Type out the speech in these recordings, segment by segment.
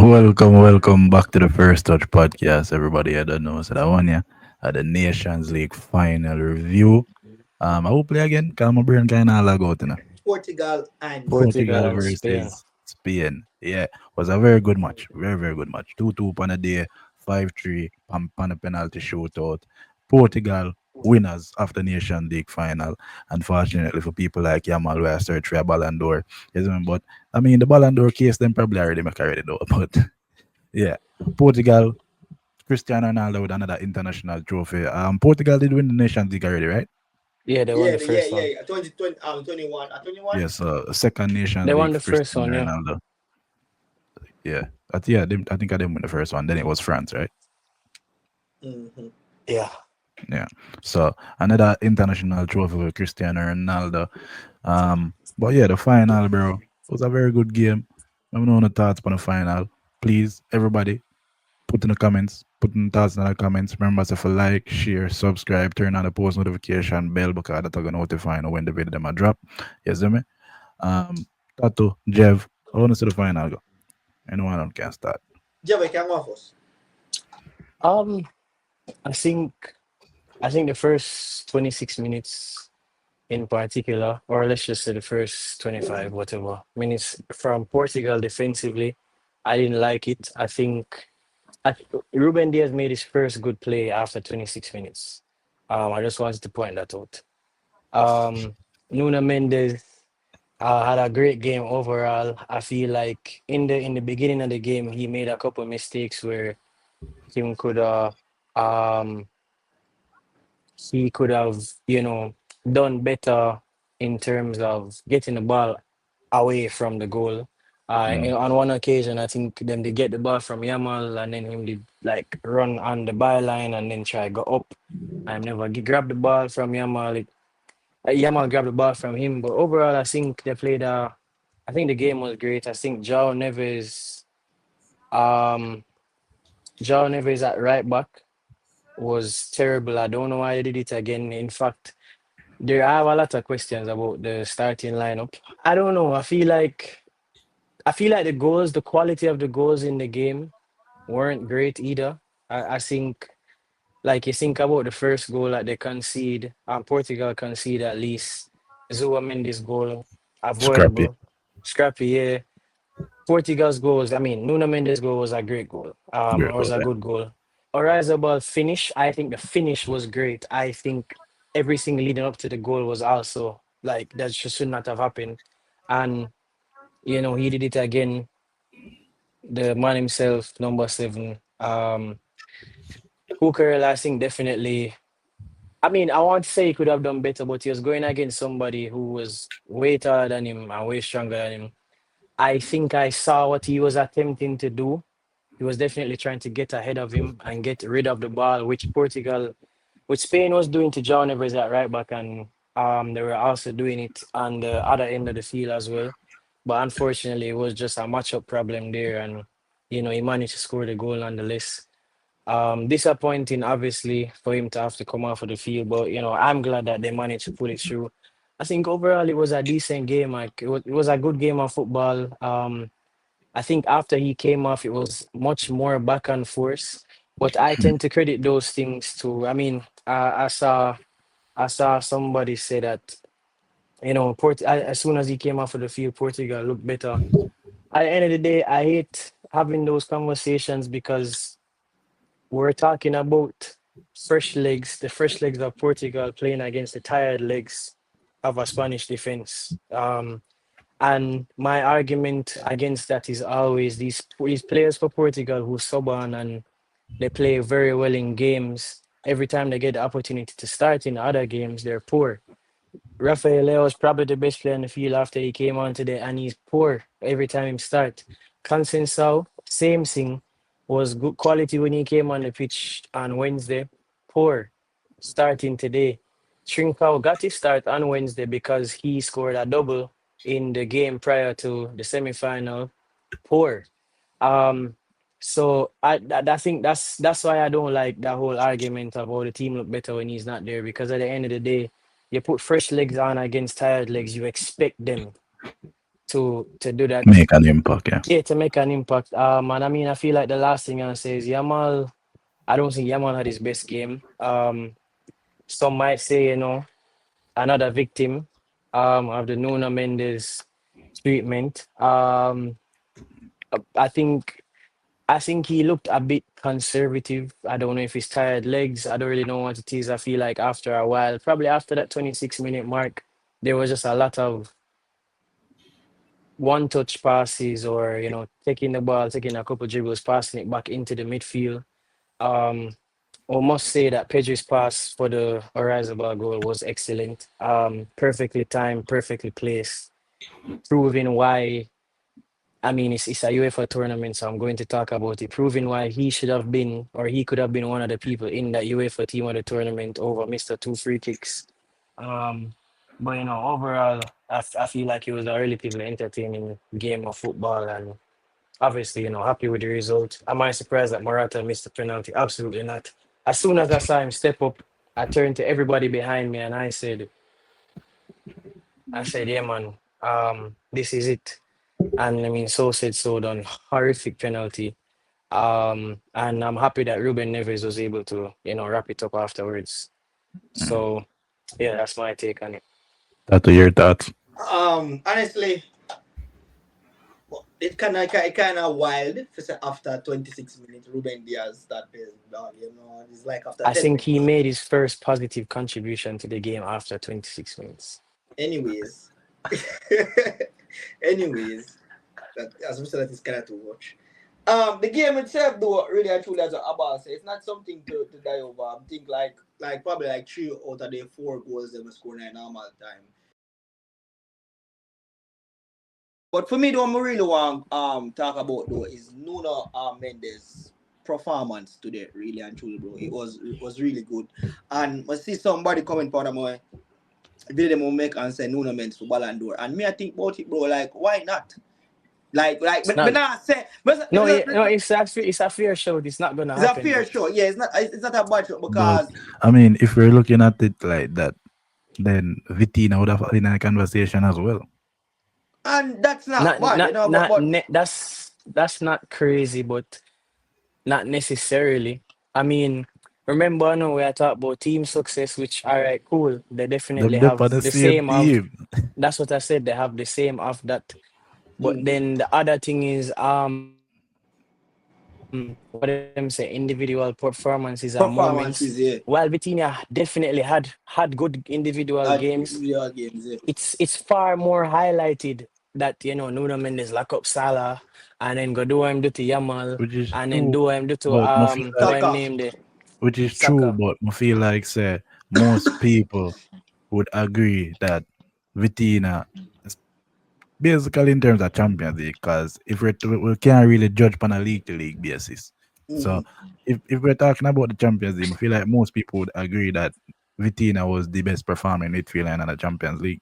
Welcome back to the First Touch podcast, everybody. I don't know, so that one, yeah, at the Nations League final review. I will play again, because my brain kind of lag out, you know. Portugal and Portugal Portugal Spain. and Spain. versus Spain. Yeah, was a very good match. Very good match. 2-2 on a day, 5-3 on a penalty shootout. Portugal winners of the Nation League final. Unfortunately for people like Yamal, where I search for a Ballon d'Or. Yes, but I mean, the Ballon d'Or case, them probably already make already though. But yeah, Portugal, Cristiano Ronaldo with another international trophy. Portugal did win the Nation League already, right? Yeah, they won Yeah, the first one. 2020, 21, 21. Yes, second They Nation won League the for first Cristiano one, yeah. Ronaldo. Yeah, yeah, I think I didn't win the first one. Then it was France, right? Mm-hmm. Yeah. Yeah. So another international trophy for Cristiano Ronaldo. But yeah, the final, bro, was a very good game. I don't know the thoughts on the final. Please, everybody, put in the comments, put in thoughts in the comments. Remember to like, share, subscribe, turn on the post notification bell because that's gonna notify you when the video them a drop. Yes, me. Tato, Jev, I want to see the final go. Anyone can start. Jawel, can go first. Um, I think the first 26 minutes in particular, or let's just say the first 25, whatever, minutes from Portugal defensively, I didn't like it. I, Ruben Diaz made his first good play after 26 minutes. I just wanted to point that out. Um, Nuno Mendes had a great game overall. I feel like in the beginning of the game, he made a couple mistakes where him could um he could have done better in terms of getting the ball away from the goal. Mm, On one occasion, I think them they get the ball from Yamal and then him did like run on the byline and then try go up. I never grab the ball from Yamal. Yamal grabbed the ball from him, but overall, I think they played. I think the game was great. I think um, João Neves at right back was terrible. I don't know why they did it again. In fact, there I have a lot of questions about the starting lineup. I don't know. I feel like the quality of the goals in the game weren't great either. I think like you think about the first goal that they concede, Portugal concede at least. Zua Mendes goal, scrappy. avoidable. Scrappy, yeah. Portugal's goals, I mean, Nuno Mendes' goal was a great goal. It Great was goal a there. good goal. Orazabal finish, I think the finish was great. I think everything leading up to the goal was also like that should not have happened. And, he did it again. The man himself, number 7. Hooker, I think definitely. I mean, I want to say he could have done better, but he was going against somebody who was way taller than him and way stronger than him. I think I saw what he was attempting to do. He was definitely trying to get ahead of him and get rid of the ball, which Spain was doing to John Evers at right back, and they were also doing it on the other end of the field as well. But unfortunately, it was just a matchup problem there, and he managed to score the goal nonetheless. Disappointing, obviously, for him to have to come off of the field, but I'm glad that they managed to pull it through. I think overall it was a decent game. Like it was a good game of football. I think after he came off, it was much more back and forth. But I tend to credit those things to. I mean, I saw somebody say that as soon as he came off of the field, Portugal looked better. At the end of the day, I hate having those conversations because we're talking about fresh legs, the fresh legs of Portugal playing against the tired legs of a Spanish defense. And my argument against that is always these players for Portugal who sub on and they play very well in games. Every time they get the opportunity to start in other games, they're poor. Rafael Leo is probably the best player on the field after he came on today, and he's poor every time he start. Consensao, same thing, was good quality when he came on the pitch on Wednesday. Poor starting today. Trincao got his start on Wednesday because he scored a double in the game prior to the semi-final. Poor. Um, so I think that's why I don't like that whole argument of the team look better when he's not there because at the end of the day, you put fresh legs on against tired legs, you expect them to do that. Make an impact, yeah. Yeah, to make an impact. And I mean, I feel like the last thing I'll say is Yamal. I don't think Yamal had his best game. Some might say, another victim of the Nuno Mendes treatment. I think I think he looked a bit conservative. I don't know if he's tired legs. I don't really know what it is. I feel like after a while, probably after that 26-minute mark, there was just a lot of one touch passes or, taking the ball, taking a couple dribbles, passing it back into the midfield. Um, I must say that Pedri's pass for the Orizabal goal was excellent. Perfectly timed, perfectly placed, proving why. I mean, it's a UEFA tournament, so I'm going to talk about it. Proving why he should have been, or he could have been one of the people in that UEFA team of the tournament over Mr. Two Free Kicks. Um, but overall, I feel like it was a relatively entertaining game of football, and obviously, happy with the result. Am I surprised that Morata missed the penalty? Absolutely not. As soon as I saw him step up, I turned to everybody behind me and I said, yeah, man, this is it. And I mean, so said, so done. Horrific penalty. And I'm happy that Ruben Neves was able to, wrap it up afterwards. So, yeah, that's my take on it. That to your thoughts. Honestly, it kind of wild to say after 26 minutes, Ruben Diaz that plays dog. It's like after I 10 think he minutes. made his first positive contribution to the game after 26 minutes. Anyways, anyways, that as we said, that is kind of to watch. The game itself, though, really and truly, as Abbas said, it's not something to die over. I think like probably like 3 out of the 4 goals they were scoring in normal time. But for me, the one I really want talk about though is Nuno Mendes' performance today, really and truly, bro. It was really good. And I see somebody comment for my video them will make and say Nuno Mendes for Ballon d'Or. And me I think about it, bro, like why not? It's But not. not say No, yeah, no, it's a fair show. It's not gonna it's a happen, fair but show. Yeah, it's not a bad show But because I mean, if we're looking at it like that, then Vitina would have been in a conversation as well. and that's not not bad, not not ne- that's not crazy, but not necessarily. I mean, remember, I know we are talking about team success, which all right, cool. They definitely Them for have the the same same of. team. That's what I said. They have the same of that. But Mhm. then the other thing is, what them say, individual performances and moments. Performances, While yeah. Vitinha definitely had good individual games, Individual games, yeah. it's far more highlighted that Nuno Mendes lock up Salah and then go do him do to Yamal Which is and then true, do him do to but I feel what like him Saka. name the True, Saka. but I feel like say most people would agree that Vitina is basically in terms of Champions League, because if we can't really judge on a league to league basis. So Hmm. if we're talking about the Champions League, I feel like most people would agree that Vitina was the best performing midfielder in the Champions League.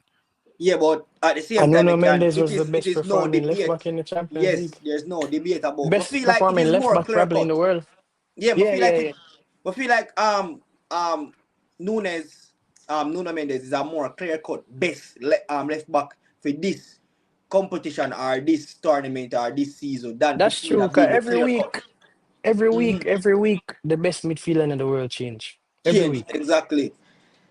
Yeah, but at the same And time, Nuno it can. Mendes It was the is. It best is no performing left debate. back in the Champions Yes, League. there's no debate about. But Best feel like it performing is left more back clear probably in cut. the world. Yeah, but Yeah, feel yeah, like it. yeah. But feel like Nunes Nuno Mendes is a more clear cut best left back for this competition or this tournament or this season than That's true. Vitina 'Cause being the clear cut. every week, the best midfielder in the world change. Every Change week. exactly.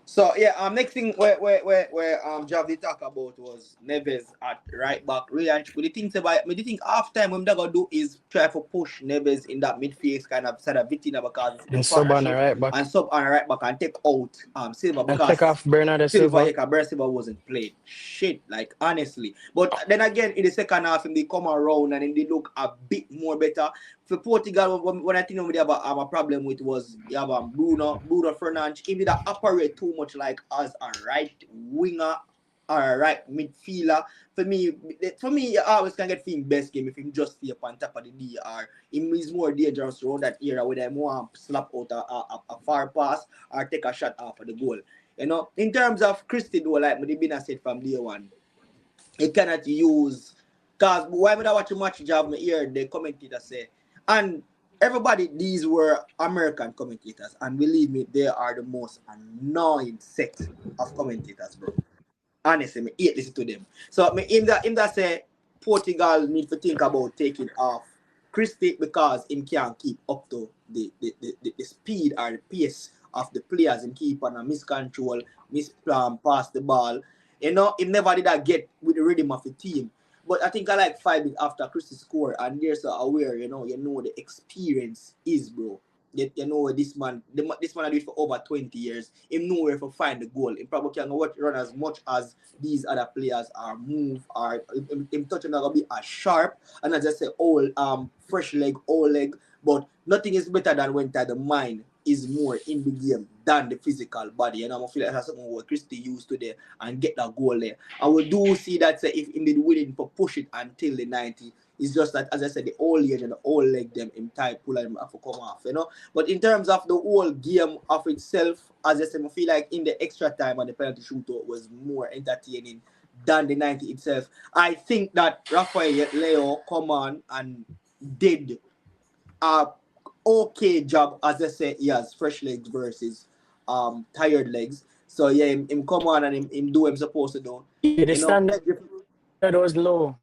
So yeah, next thing where Javi talk about was Neves at right back. Really, and the things about me, the thing half time what they're gonna do is try to push Neves in that midfield kind of side of Vitina because it's And the sub on the partnership right and back. sub on right back and take out Silva And take because off Bernardo Silva, Silva. yeah, Silva wasn't played. Shit, like honestly. But then again, in the second half, they come around and then they look a bit more better. For Portugal, when I think we have a problem with was you have Bruno Fernandes. He did operate too much like as a right winger or a right midfielder. For me, you always can get him best game if him just stay up on top of the D or him is more dangerous around that area where they more slap out a far pass or take a shot off of the goal. In terms of Christie though, like me been said from day one, he cannot use because when I watch a match job, me hear the commentator say, and everybody these were American commentators, and believe me, they are the most annoying set of commentators, bro. Honestly, me hate listen to them. So me him that say Portugal need to think about taking off Christie because him can't keep up to the speed or the pace of the players. Him keep on a miscontrol, pass the ball. You know, him never did that get with the rhythm of the team. But I think I like 5 minutes after Christie score, and they're so aware, you know the experience is, bro. You know this man, this man I did for over 20 years. Him know where to find the goal. He probably can run as much as these other players are move or him touching not gonna be as sharp and as I say old fresh leg, old leg. But nothing is better than when the mind is more in the game than the physical body. And I feel like that's something what Christie used today and get that goal there. And we do see that say if him did willing to push it until the 90. It's just that, as I said, the old age and the old leg them in tight pull and have to come off, you know. But in terms of the whole game of itself, as I said, I feel like in the extra time and the penalty shootout was more entertaining than the 90 itself. I think that Rafael Leo come on and did a okay job, as I say, he has fresh legs versus tired legs. So yeah, him come on and him do what him supposed to do. Yeah, the You know, standard was low.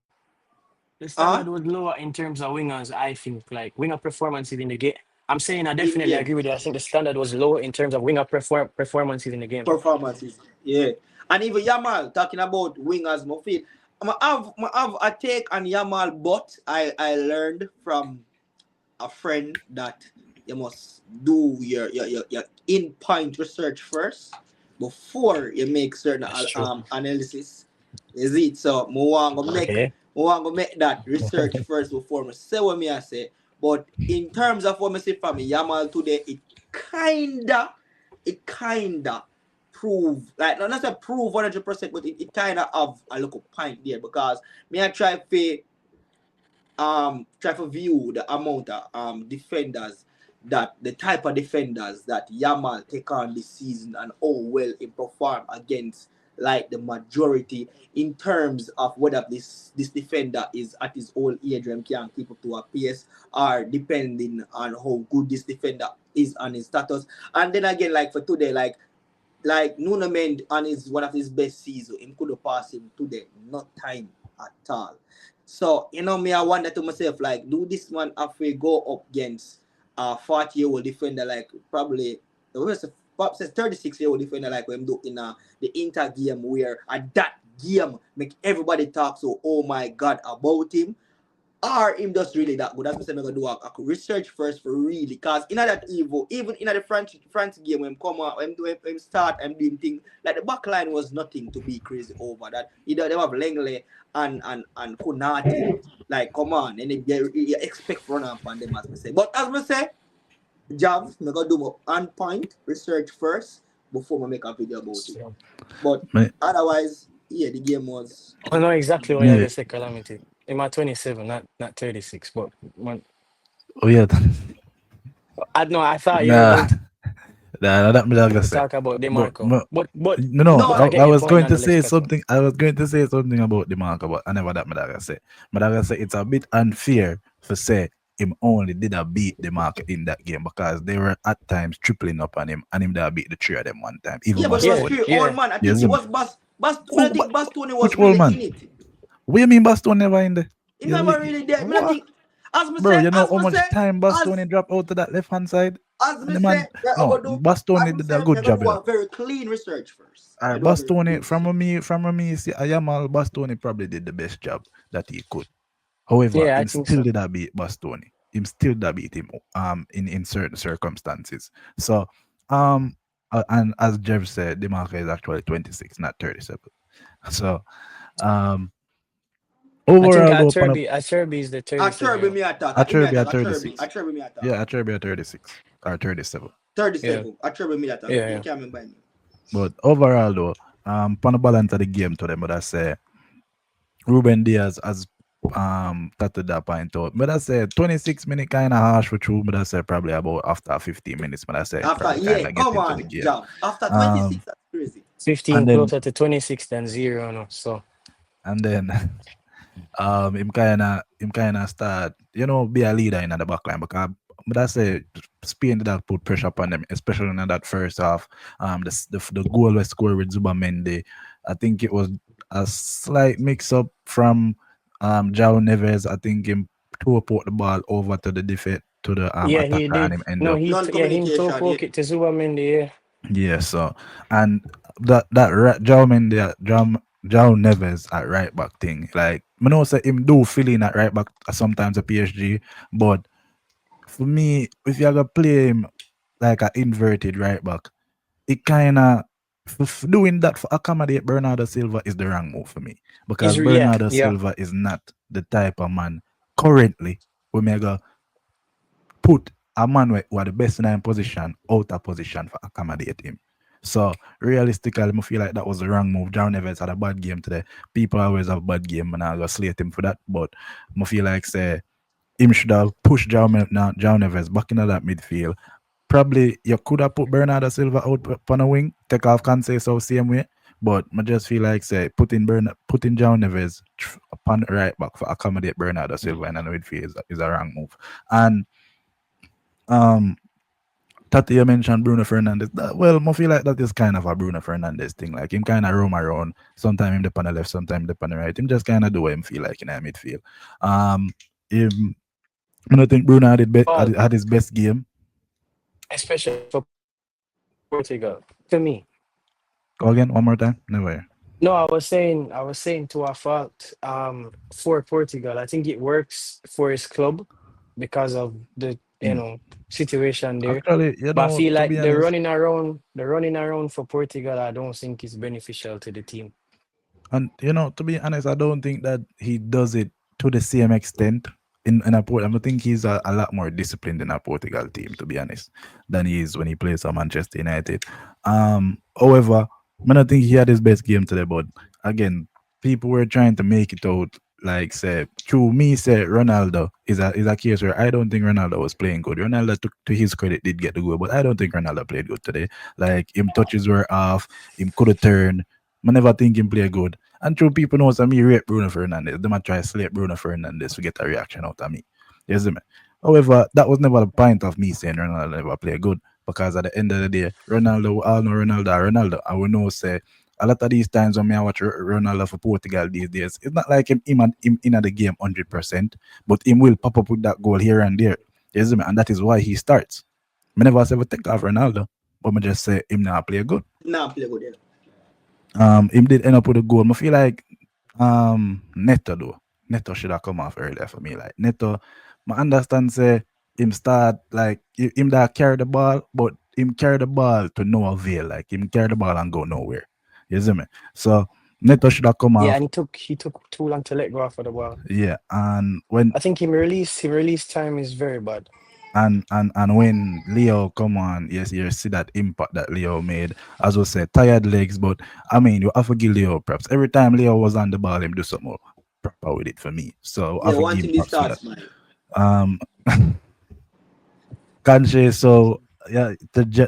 The uh standard was lower in terms of wingers, I think, like winger performances in the game. I'm saying I in definitely game. agree with you. I think the standard was low in terms of winger performances in the game. Performances. Yeah. And even Yamal talking about wingers, my feel. I have a take on Yamal, but I learned from a friend that you must do your in point research first before you make certain That's true. analysis. Is it so? Okay. I want to make that research first before I say what me I say. But in terms of what I say from Yamal today, it kinda prove like not say prove 100%, but it kinda have a little point there because me I try to view the amount of defenders that the type of defenders that Yamal take on this season and how well he perform against like the majority in terms of whether this defender is at his old age and can keep up to a pace or depending on how good this defender is on his status. And then again, like for today, like Nuno Mendes on his one of his best seasons, he could have passed him today, not time at all. So, me, I wonder to myself, like, do this man have to go up against a 40-year-old defender, like, probably, perhaps a 36-year-old defender, like, when do in the Inter game, where at that game, make everybody talk so, oh my God, about him, or him just really that good. That's what I'm gonna do. I could research first for really, because in that evil, even in the France game when come out, when start and doing things like the back line was nothing to be crazy over. That either they have Langley and Konati. Like come on, and you expect run up on them as I say. But as I say, Jav, I'm gonna do my on point research first before I make a video about it. So, But Me- otherwise, yeah, the game was I know exactly what you're yeah. gonna say, Calamity. In my 27, not 36, but when, Oh yeah. I know I thought you were Nah. going to Nah, that me not gonna say. talk about But, DeMarco. but But no, no. I get I your was point going to nonetheless, say Kato. something. I was going to say something about the marker, but I never that me not gonna say. But I gonna say it's a bit unfair to say him only did a beat the marker in that game because they were at times tripling up on him and him that beat the three of them one time, even Yeah, but it was Yeah, Bastoni. three old yeah. man. I think Yes, it me. was but I Oh, think Bastoni which was old really in man? it. What you mean Bastoni never in there? He never really there. I mean, I What? think, Bro, you know as how me much say, time as Bastoni dropped out to that left hand side? as And me the say, man, that I no, go do. As Bastoni me did a say, good I go job, do you know. a very clean research first. I do a very Bastoni, clean research. from me, see, Ayamal Bastoni probably did the best job that he could. However, Yeah, I him think still so. did a beat Bastoni. Him still did beat him in certain circumstances. So and as Jeff said, the marker is actually 26, not 37. So um I think overall though, upon a Acerbi is the Cherby 37-year-old. me attack. He me Acerbi attack. at 36. Cherby me attack. Yeah, Acerbi at 36 or 37. 37. Cherby me attack. Yeah, You yeah. can't remember me. But overall though, upon the balance of the game to them, but I say Ruben Diaz has tattooed that point out. But I say 26 minutes kind of harsh for true, but I say probably about after 15 minutes, but I say After probably kind yeah, of get come into the on, game. Jav. After Um 26, that's crazy. 15 and then closer to 26 than zero, no. So and then him kinda start, be a leader in the back line because but I say Spain did that put pressure upon them, especially in that first half. The goal was scored with Zubamendi. I think it was a slight mix up from Jao Neves, I think him to put the ball over to the defense to the Yeah, he attacker and him did. end No, up. yeah, him toe Non-communication. Yeah. poke it to Zubamendi. Yeah, Yeah, so and that Jao Mendy, Jao Neves at right back thing. Like I know say him do fill in at right back sometimes at PSG, but for me, if you gonna play him like an inverted right back, it kinda doing that for accommodate Bernardo Silva is the wrong move for me. Because yeah, Bernardo yeah. Silva is not the type of man currently we may go put a man who are the best in position out of position for accommodate him. So realistically, I feel like that was the wrong move. John Neves had a bad game today. People always have bad game, and I go slate him for that. But I feel like say him should have pushed John Neves back into that midfield. Probably you could have put Bernardo Silva out on a wing, take off Cancelo same way. But I just feel like say putting John Neves upon the right back for accommodate Bernardo Silva in the midfield is a wrong move. And um Tati, you mentioned Bruno Fernandez. Well, I feel like that is kind of a Bruno Fernandez thing. Like him kind of roam around. Sometimes him dip on the left, sometimes dip on the right. Him just kind of do what him feel like in the midfield. Um, him, I don't think Bruno Well, had his best game. especially for Portugal. To me. Go again one more time. Never. No, I was saying to a fault, for Portugal. I think it works for his club because of the, Mm. situation there. Actually, But I feel to like be honest, the running around for Portugal, I don't think is beneficial to the team. and to be honest, I don't think that he does it to the same extent in a Port. I don't think he's a lot more disciplined in a Portugal team, to be honest, than he is when he plays for Manchester United. However, I don't think he had his best game today, but again, people were trying to make it out like say through me say Ronaldo is a case where I don't think Ronaldo was playing good. Ronaldo took to his credit did get the goal, but I don't think Ronaldo played good today. Like him touches were off, him could have turned. I never think him play good. And true people know some me rate Bruno Fernandez. They might try to slate Bruno Fernandez to get a reaction out of me. You see me? However, that was never the point of me saying Ronaldo never play good. Because at the end of the day, Ronaldo, we all know Ronaldo. I will know say a lot of these times when me I watch Ronaldo for Portugal these days, it's not like him in the game 100%, but him will pop up with that goal here and there. You see me? And that is why he starts. Me never say we take off Ronaldo, but me just say him not play good. Nah, play good. Yeah. Him did end up with a goal. I feel like Neto though. Neto should have come off earlier for me. Like Neto, I understand say him start like him that carry the ball, but him carry the ball to no avail. Like him carry the ball and go nowhere. You see me? So Neto should have come Yeah, off. and he took too long to let go of the ball. Yeah, and when I think him release time is very bad. and when Leo come on, yes, you see that impact that Leo made. As we said, tired legs, but I mean, you have to give Leo props. Every time Leo was on the ball, him do something proper with it for me. So I Yeah, have to one give him thing they props for start that. smile. Um, Kanche, so yeah,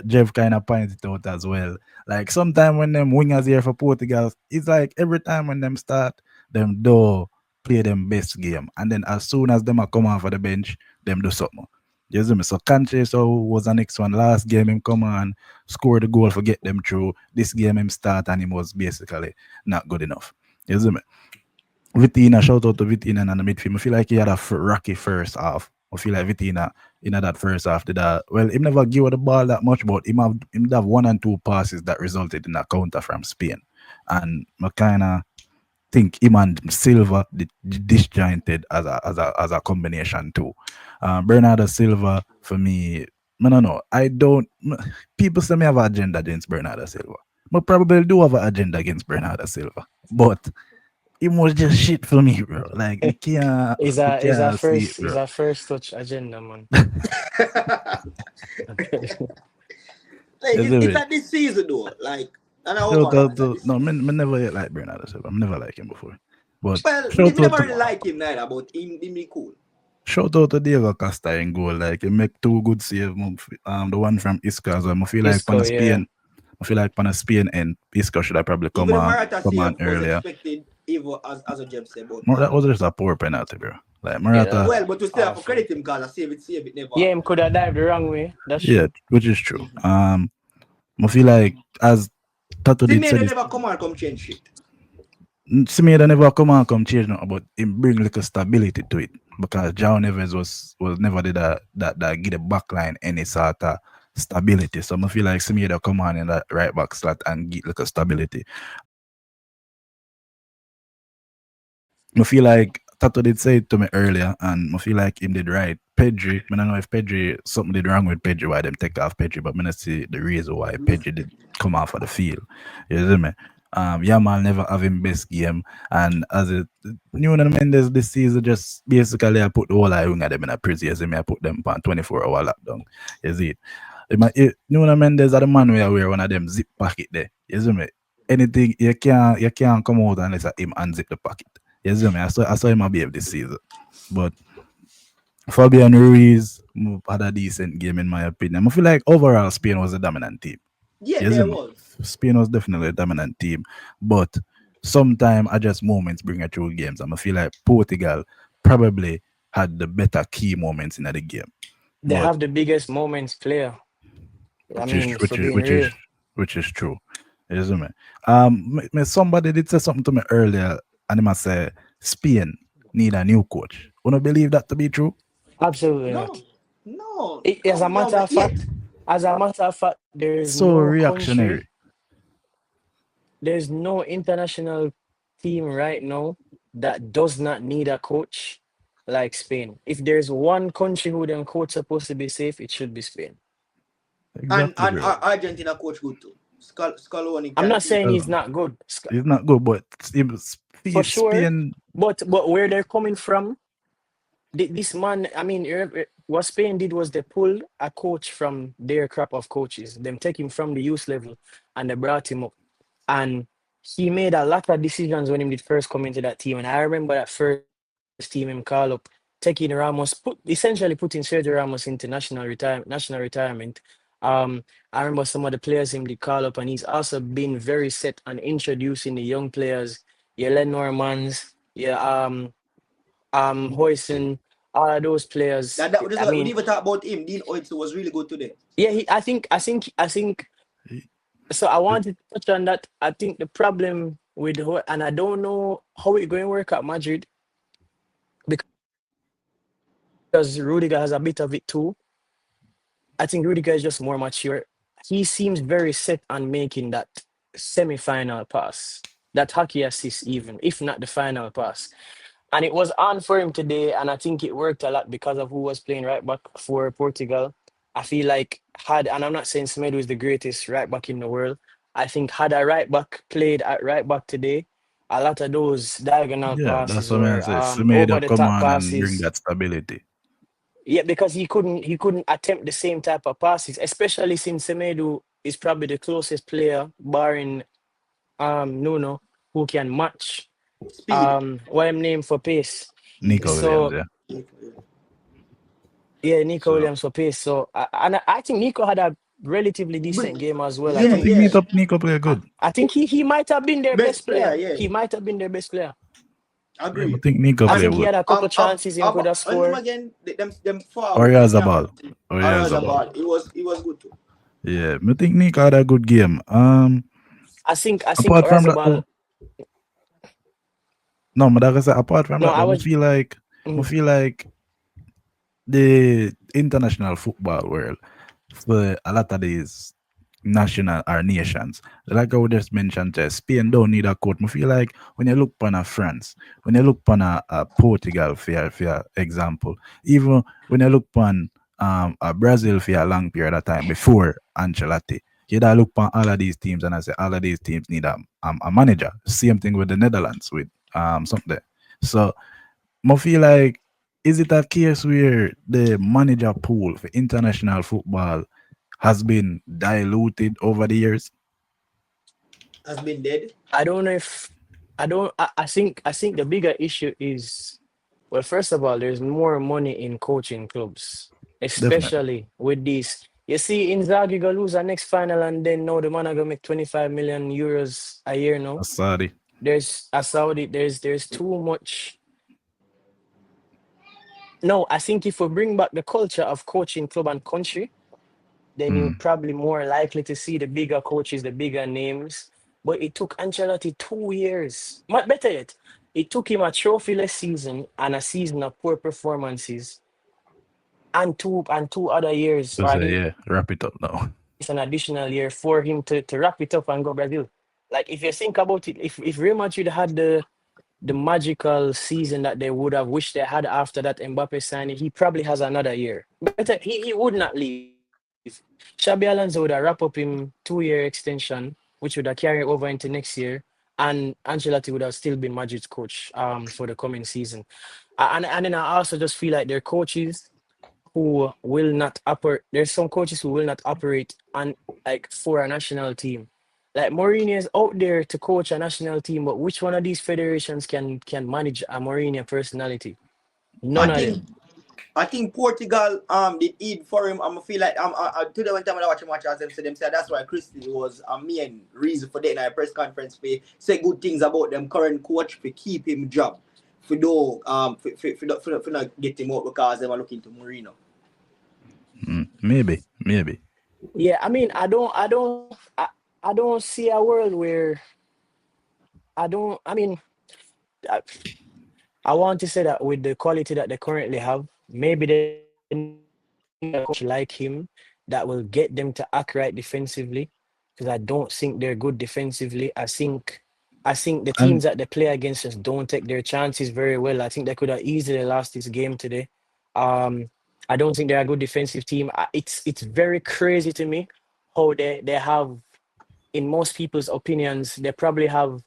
Jeff kind of pointed it out as well. Like sometime when them wingers here for Portugal, it's like every time when them start, them do play them best game, and then as soon as them are come off of the bench, them do something. You see me? So Kanche so was the next one. Last game him come on, score the goal for get them through. This game him start and he was basically not good enough. You see me? Vitina, shout out to Vitina and the midfield. I feel like he had a rocky first half. I feel like Vitina in that first half did that. Well, he never give her the ball that much, but him have one and two passes that resulted in a counter from Spain. And I kinda think him and Silva disjointed as a combination too. Bernardo Silva for me, I don't know. I don't. People say me have an agenda against Bernardo Silva. I probably do have an agenda against Bernardo Silva, but it was just shit for me, bro. Like we can't see it, Is bro. a first touch agenda, man. Like You see it's me? at this season though. Like and I hope Shout on out it's at to this no, season. me never yet like Bernardo Silva. I never like him before, but Well, we shout out never to really like him neither, but him be cool. Diego Costa in goal. Like he make two good saves. The one from Isco as well. I feel like Isco, Pana yeah. Spain. I feel like Pana Spain and Isco should have probably Even the Morata come on save was earlier. expected, even as a Jeb said, but That was just a poor penalty, bro. Like Yeah, that Morata, was well, but we still have to awful. credit him because I save it never. Yeah, him could have dived the wrong way. That's yeah, true. which is true. Mm-hmm. I feel like as Tato did say Semedo this. never come and come change shit. Semedo never come and come change nothing, but him bring like a stability to it. Because John Evans was never did that give the back line any sort of stability. So I feel like Semedo come on in that right back slot and get like a stability. I feel like Tato did say it to me earlier, and I feel like him did right. Pedri, I don't know if Pedri something did wrong with Pedri why them take off Pedri, but I not see the reason why Pedri did come off of the field. You see me? Yamal never have him best game, and as it Nuno Mendes this season just basically I put the whole eye of them in a prison. You see me? I put them on 24-hour lockdown. You see it? Nuno Mendes are the man where I wear one of them zip pocket there. You see me? Anything you can't come out unless him unzip the pocket. Yes, I mean, I saw him behave this season. But Fabian Ruiz had a decent game in my opinion. I feel like overall Spain was a dominant team. Yeah, Yes, I there mean, was. Spain was definitely a dominant team. But sometimes I just moments bring a through games. And I feel like Portugal probably had the better key moments in the game. They But have the biggest moments player. I which is mean, which for is being which is real. which is true. Yes, I mean. Somebody did say something to me earlier, and he must say Spain need a new coach. Wanna believe that to be true? Absolutely not. No, no, As a no, no, matter but of yeah. fact, there is So no country, reactionary. there's no international team right now that does not need a coach like Spain. If there's one country who them coach supposed to be safe, it should be Spain. Exactly, bro. Argentina coach good too. Scaloni I'm can not teach saying them. he's not good, It's not good, but for sure, Spain. but where they're coming from, this man, I mean, what Spain did was they pulled a coach from their crop of coaches. Them take him from the youth level and they brought him up. And he made a lot of decisions when he did first come into that team. And I remember that first team him call up, taking Ramos, essentially putting Sergio Ramos into national retirement. I remember some of the players him did call up, and he's also been very set on introducing the young players, your Lenormands, your Hoyson, all of those players. That just I we mean, never talk about him. Dean Oitsu was really good today. yeah, I think so I wanted to touch on that. I think the problem with and I don't know how it going to work at Madrid because Rudiger has a bit of it too. I think Rudiger is just more mature. He seems very set on making that semi-final pass, that hockey assist, even if not the final pass. And it was on for him today, and I think it worked a lot because of who was playing right back for Portugal. I feel like and I'm not saying Semedo is the greatest right back in the world. I think had a right back played at right back today, a lot of those diagonal Yeah, that's passes what I or say. over Semedo the come top on and bring passes. that stability. Yeah, because he couldn't attempt the same type of passes, especially since Semedo is probably the closest player, barring Nuno, who can match Speed. what I'm named for pace. Nico Williams, So yeah. yeah, Nico So Williams for pace. So I think Nico had a relatively But decent game as well. I yeah, I yeah, think think yeah. Nico play I, good. I think he might have been their Best best player, player. yeah. He might have been their best player. Yeah, I Agree. think Nico I play think And he good. had a couple chances he could have and him scored. again, them Or he forward, has them a young ball. ones. Or he has a ball. Arazabal, it was good too. Yeah, I think Nico had a good game. I think Apart from that Oyarzabal. though, no, but like I said, apart from No, that I though, was. I mm, feel like the international football world for a lot of these national or nations. Like I would just mentioned, Spain don't need a coach. I feel like when you look upon a France, when you look upon a Portugal for example, even when you look upon a Brazil for a long period of time before Ancelotti, you da look upon all of these teams and I say all of these teams need a manager. Same thing with the Netherlands with something. So I feel like is it a case where the manager pool for international football has been diluted over the years? Has been dead. I don't know if I don't. I think the bigger issue is, well, first of all, there's more money in coaching clubs, Definitely. especially with these. You see, Inzaghi gonna lose our next final, and then now the man are gonna make 25 million euros a year. No, Sorry. there's a Saudi. There's too much. No, I think if we bring back the culture of coaching club and country, then you're Mm. probably more likely to see the bigger coaches, the bigger names. but it took Ancelotti 2 years. Much better yet, it took him a trophyless season and a season of poor performances and two other years, To or at say, least yeah, an wrap it up additional now. year for him to wrap it up and go Brazil. Like if you think about it, if Real Madrid had the magical season that they would have wished they had after that Mbappe signing, he probably has another year. Better, he would not leave. Xabi Alonso would have wrap up him 2 year extension, which would have carried over into next year, and Ancelotti would have still been Madrid's coach for the coming season. And then I also just feel like there are coaches who will not operate. There's some coaches who will not operate on like for a national team. Like Mourinho is out there to coach a national team, but which one of these federations can manage a Mourinho personality? I None of think them. I think Portugal did eat for him. I feel like today one time when I watch a match as them say that's why Christie was a main reason for that in a press conference for say good things about them current coach for keep him job. For do for not get him out because they were looking to Mourinho. Maybe. Yeah, I mean, I don't see a world where I don't. I mean, I, I want to say that with the quality that they currently have, maybe they need a coach like him that will get them to act right defensively. Because I don't think they're good defensively. I think the teams that they And play against just don't take their chances very well. I think they could have easily lost this game today. Um, I don't think they're a good defensive team. It's very crazy to me how they have, in most people's opinions, they probably have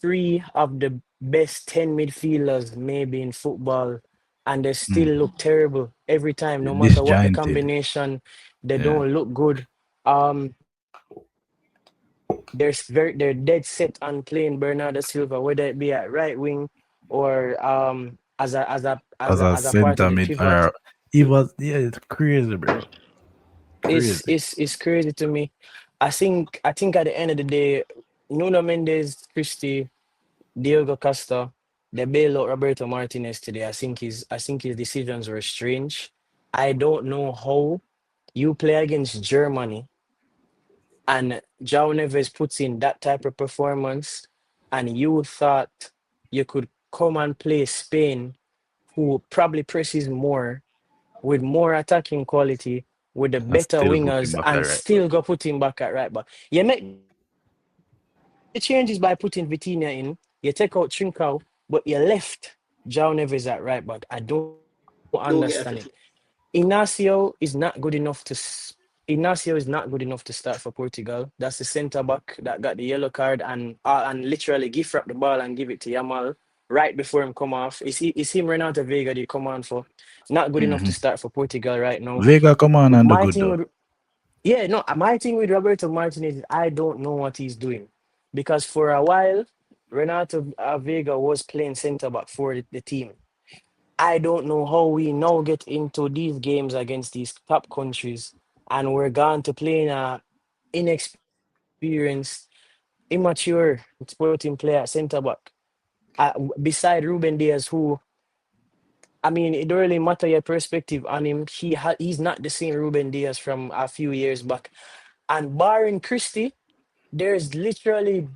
three of the best 10 midfielders maybe in football, and they still look terrible every time, no matter what the disjointed. combination, they Yeah. don't look good. They're dead set on playing Bernardo Silva, whether it be at right wing or As a as a part center of the mid, pivot. he was, yeah, it's crazy, bro. It's Crazy. it's it's crazy to me. I think at the end of the day, Nuno Mendes, Christie, Diego Costa, they bailed out Roberto Martinez today. I think his decisions were strange. I don't know how you play against Germany and João Neves puts in that type of performance, and you thought you could come and play Spain, who probably presses more with more attacking quality, with the And better still put him wingers, back at and right back. still go put him back at right back. You make the changes by putting Vitinha in, you take out Trincao, but you left João Neves at right back. I don't understand it. Don't get Inacio affected. is not good enough Inacio is not good enough to start for Portugal. That's the centre back that got the yellow card and literally gift wrap the ball and give it to Yamal right before him come off. Is him Renato Vega they come on for? Not good enough to Hmm. start for Portugal right now. Vega come on and do My good thing though. with Yeah, no, my thing with Roberto Martinez is I don't know what he's doing because for a while Renato Vega was playing centre back for the team. I don't know how we now get into these games against these top countries and we're going to play in a inexperienced, immature sporting player at centre back. Beside Ruben Diaz, who I mean, it don't really matter your perspective on him. He's not the same Ruben Diaz from a few years back. And barring Christie, there's literally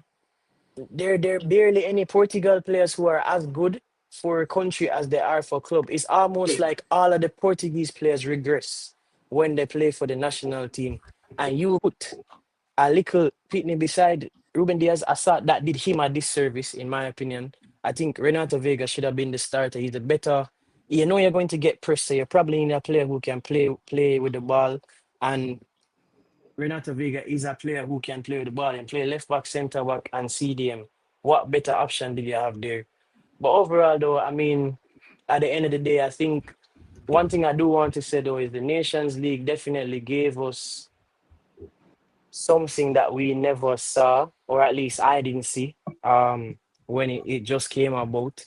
there barely any Portugal players who are as good for a country as they are for club. It's almost like all of the Portuguese players regress when they play for the national team. And you put a little Pitney beside Ruben Diaz, I thought that did him a disservice, in my opinion. I think Renato Vega should have been the starter. He's a better. You know you're going to get pressure. So you probably need a player who can play with the ball. And Renato Vega is a player who can play with the ball and play left back, centre back, and CDM. What better option did you have there? But overall, though, I mean, at the end of the day, I think one thing I do want to say though is the Nations League definitely gave us something that we never saw, or at least I didn't see, when it just came about.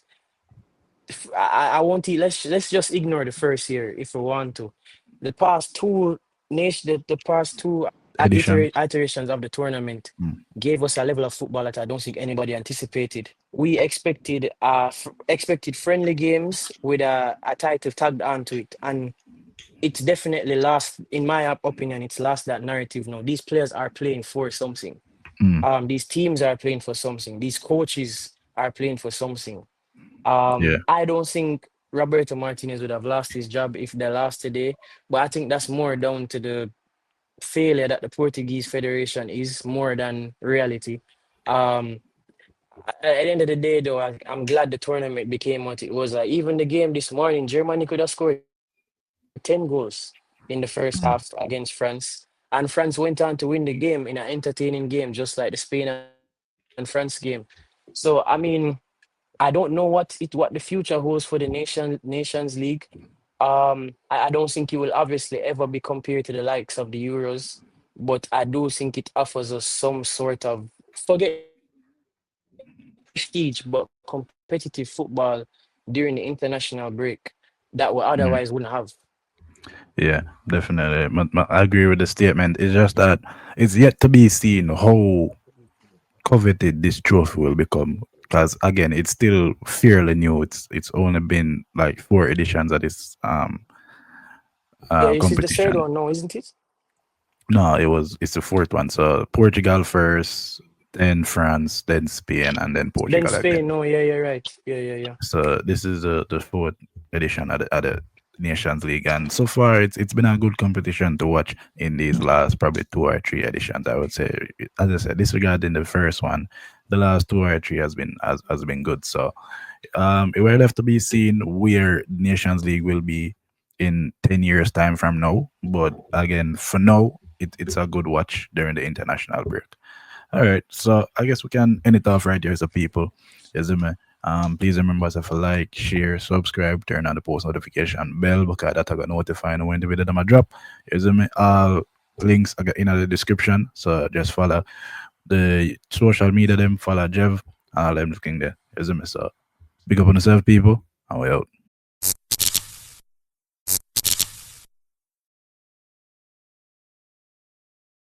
I won't. Let's just ignore the first year if we want to. The past two the past two Edition. iterations of the tournament Mm. gave us a level of football that I don't think anybody anticipated. We expected friendly games with a title tagged onto it, and it's definitely lost. In my opinion, it's lost that narrative now. These players are playing for something. Mm. These teams are playing for something. These coaches are playing for something. Yeah. I don't think Roberto Martinez would have lost his job if they lost today, but I think that's more down to the failure that the Portuguese Federation is more than reality. Um, at the end of the day, though, I'm glad the tournament became what it was. Even the game this morning, Germany could have scored 10 goals in the first half against Mm. France. And France went on to win the game in an entertaining game, just like the Spain and France game. So, I mean, I don't know what the future holds for the Nations League. I don't think it will obviously ever be compared to the likes of the Euros, but I do think it offers us some sort of, forget the prestige, but competitive football during the international break that we otherwise wouldn't have. Mm. Yeah, definitely. I agree with the statement. It's just that it's yet to be seen how coveted this trophy will become. Because again, it's still fairly new. It's only been like 4 editions of this Yeah, this is the third competition. one now, isn't it? No, it's the fourth one. So Portugal first, then France, then Spain, and then Then Portugal Spain, again. no, yeah, you're right. Yeah. So this is the fourth edition of the Nations League, and so far it's been a good competition to watch in these last probably 2 or 3 editions. I would say, as I said, disregarding the first one, the last 2 or 3 has been good. So it will have to be seen where Nations League will be in 10 years time from now. But again, for now, it's a good watch during the international break. All right, so I guess we can end it off right here, so people. Yes, me. Please remember to like, share, subscribe, turn on the post notification bell because that I got notified when the video them a drop. Yes, me. All links I got in the description, so just follow the social media them, follow Jev, and all them thing there. Yes, me. So big up on yourself, people, and we out.